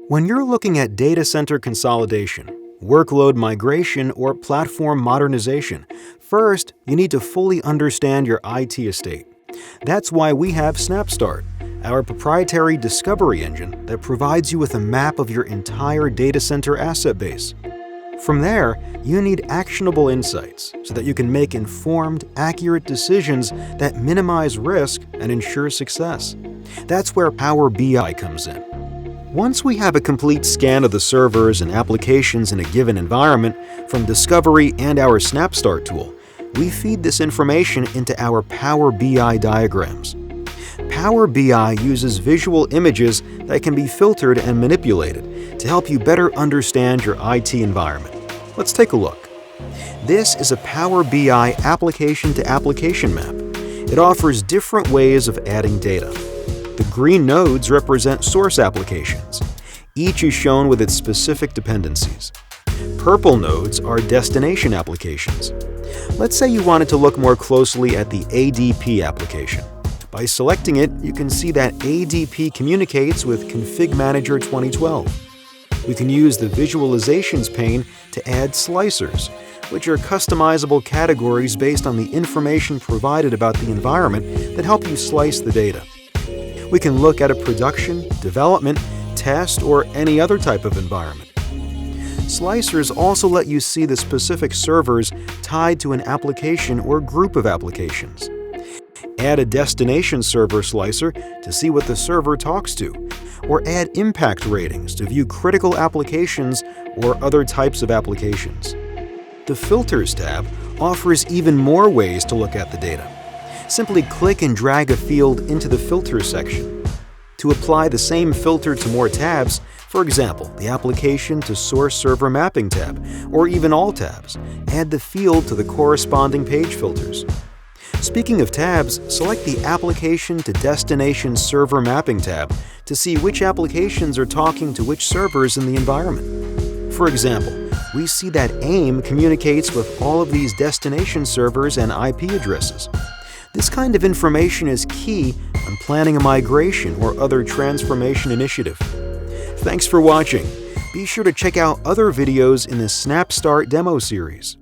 When you're looking at data center consolidation, workload migration, or platform modernization, first, you need to fully understand your IT estate. That's why we have SnapStart, our proprietary discovery engine that provides you with a map of your entire data center asset base. From there, you need actionable insights so that you can make informed, accurate decisions that minimize risk and ensure success. That's where Power BI comes in. Once we have a complete scan of the servers and applications in a given environment, from Discovery and our SnapStart tool, we feed this information into our Power BI diagrams. Power BI uses visual images that can be filtered and manipulated to help you better understand your IT environment. Let's take a look. This is a Power BI application-to-application map. It offers different ways of adding data. The green nodes represent source applications. Each is shown with its specific dependencies. Purple nodes are destination applications. Let's say you wanted to look more closely at the ADP application. By selecting it, you can see that ADP communicates with Config Manager 2012. We can use the Visualizations pane to add slicers, which are customizable categories based on the information provided about the environment that help you slice the data. We can look at a production, development, test, or any other type of environment. Slicers also let you see the specific servers tied to an application or group of applications. Add a destination server slicer to see what the server talks to, or add impact ratings to view critical applications or other types of applications. The Filters tab offers even more ways to look at the data. Simply click and drag a field into the Filters section. To apply the same filter to more tabs, for example, the Application to Source Server Mapping tab, or even all tabs, add the field to the corresponding page filters. Speaking of tabs, select the Application to Destination Server Mapping tab to see which applications are talking to which servers in the environment. For example, we see that AIM communicates with all of these destination servers and IP addresses. This kind of information is key when planning a migration or other transformation initiative. Thanks for watching. Be sure to check out other videos in the SnapStart demo series.